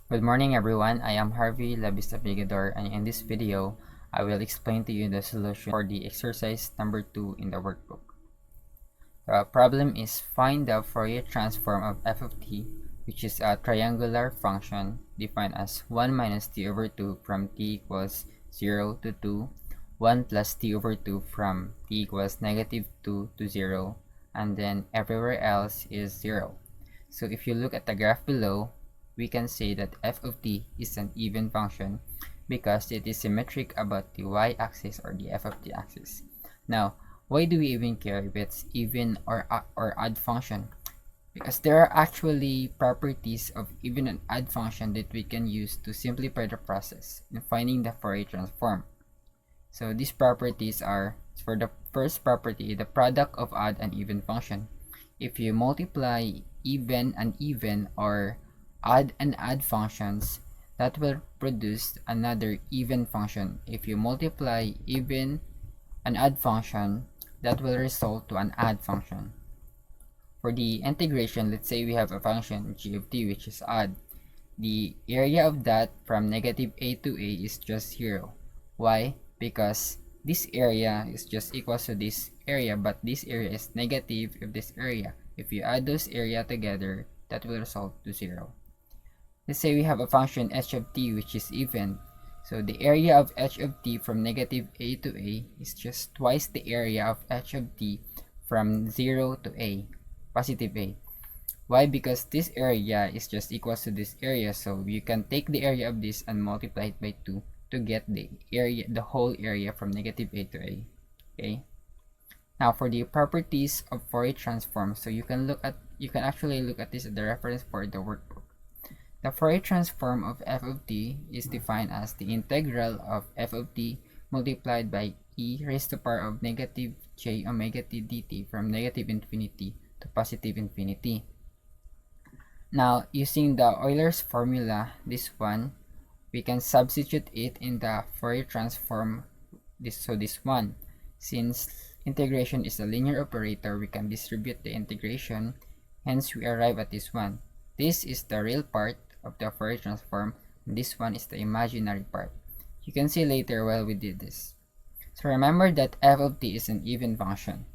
Good morning everyone, I am Harvey Labis Abiagador, and in this video, I will explain to you the solution for the exercise number 2 in the workbook. The problem is find the Fourier transform of f of t, which is a triangular function defined as 1 minus t over 2 from t equals 0 to 2, 1 plus t over 2 from t equals negative 2 to 0, and then everywhere else is 0. So if you look at the graph below, we can say that f of t is an even function because it is symmetric about the y-axis or the f of t axis. Now, why do we even care if it's even or odd function? Because there are actually properties of even and odd function that we can use to simplify the process in finding the Fourier transform. So these properties are, for the first property, the product of odd and even function. If you multiply even and even or odd and odd functions, that will produce another even function. If you multiply even an odd function, that will result to an odd function. For the integration, let's say we have a function g of t which is odd. The area of that from negative a to a is just 0. Why? Because this area is just equal to this area, but this area is negative of this area. If you add those area together, that will result to 0. Let's say we have a function h of t which is even. So the area of h of t from negative a to a is just twice the area of h of t from 0 to a, positive a. Why? Because this area is just equal to this area, so you can take the area of this and multiply it by 2 to get the area, the whole area from negative a to a. Okay. Now for the properties of Fourier transform, so you can actually look at this at the reference for the workbook. The Fourier transform of f of t is defined as the integral of f of t multiplied by e raised to the power of negative j omega t dt from negative infinity to positive infinity. Now, using the Euler's formula, this one, we can substitute it in the Fourier transform. This one, since integration is a linear operator, we can distribute the integration, hence we arrive at this one. This is the real part of the Fourier transform, and this one is the imaginary part. You can see later while we did this. So remember that f of t is an even function.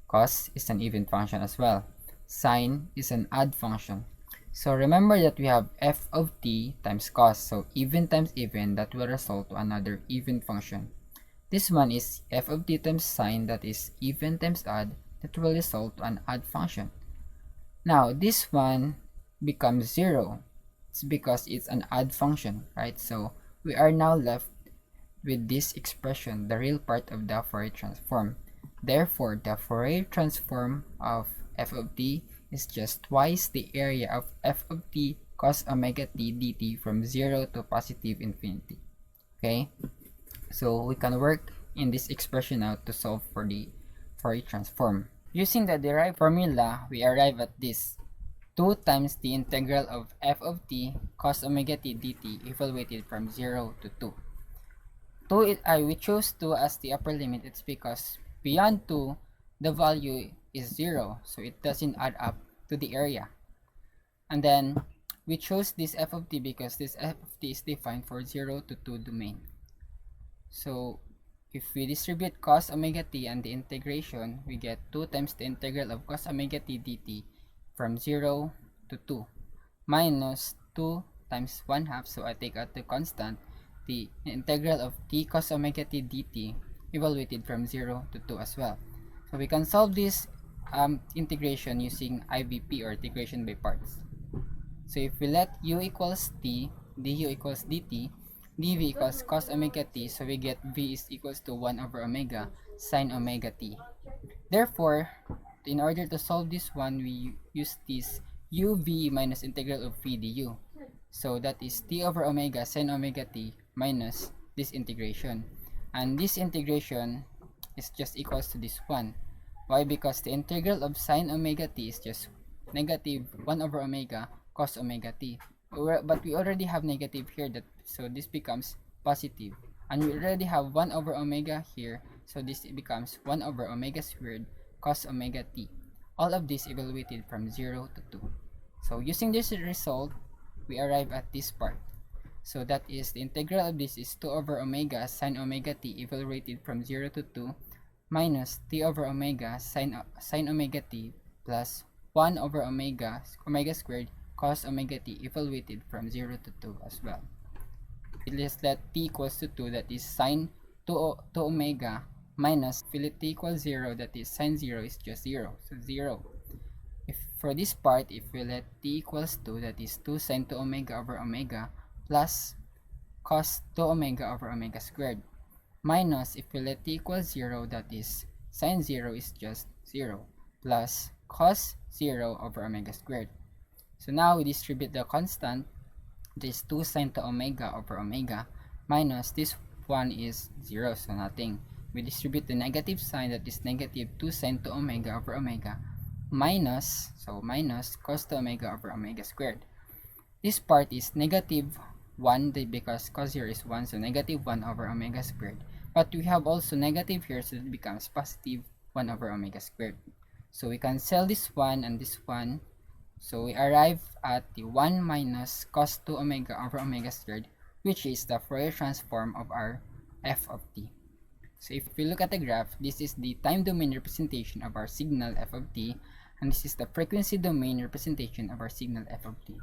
Cos is an even function as well. Sine is an odd function. So remember that we have f of t times cos. So even times even, that will result to another even function. This one is f of t times sine, that is even times odd, that will result to an odd function. Now this one becomes 0. It's because it's an odd function, right? So we are now left with this expression, the real part of the Fourier transform. Therefore, the Fourier transform of f of t is just twice the area of f of t cos omega t dt from 0 to positive infinity. Okay? So we can work in this expression out to solve for the Fourier transform. Using the derived formula, we arrive at this. 2 times the integral of f of t cos omega t dt evaluated from 0 to 2. We chose 2 as the upper limit. It's because beyond 2, the value is 0, so it doesn't add up to the area. And then we chose this f of t because this f of t is defined for 0 to 2 domain. So if we distribute cos omega t and the integration, we get 2 times the integral of cos omega t dt from 0 to 2 minus 2 times 1/2, so I take out the constant, the integral of t cos omega t dt evaluated from 0 to 2 as well. So we can solve this integration using IBP, or integration by parts. So if we let u equals t, du equals dt, dv equals cos omega t, so we get v is equals to 1 over omega sine omega t. Therefore, in order to solve this one, we use this uv minus integral of v du. So that is t over omega sine omega t minus this integration. And this integration is just equals to this one. Why? Because the integral of sine omega t is just negative 1 over omega cos omega t. But we already have negative here, so this becomes positive. And we already have 1 over omega here, so this becomes 1 over omega squared cos omega t. All of this evaluated from 0 to 2. So using this result, we arrive at this part. So that is, the integral of this is 2 over omega sine omega t evaluated from 0 to 2 minus t over omega sine omega t plus 1 over omega squared cos omega t evaluated from 0 to 2 as well. Let's let t equals to 2, that is sine 2 omega, minus if we let t equals 0, that is sine 0 is just 0, so 0. If for this part, if we let t equals 2, that is 2 sine 2 omega over omega plus cos 2 omega over omega squared, minus if we let t equals 0, that is sine 0 is just 0 plus cos 0 over omega squared. So now we distribute the constant, this 2 sine 2 omega over omega, minus this one is 0, so nothing. We distribute the negative sign, that is negative 2 sine 2 omega over omega, minus cos 2 omega over omega squared. This part is negative 1 because cos 0 is 1, so negative 1 over omega squared. But we have also negative here, so it becomes positive 1 over omega squared. So we cancel this one and this one. So we arrive at the 1 minus cos 2 omega over omega squared, which is the Fourier transform of our f of t. So if we look at the graph, this is the time domain representation of our signal f of t, and this is the frequency domain representation of our signal f of t.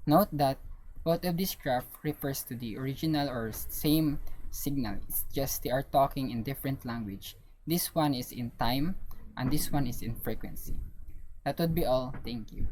Note that both of this graph refers to the original or same signal. It's just they are talking in different language. This one is in time and this one is in frequency. That would be all. Thank you.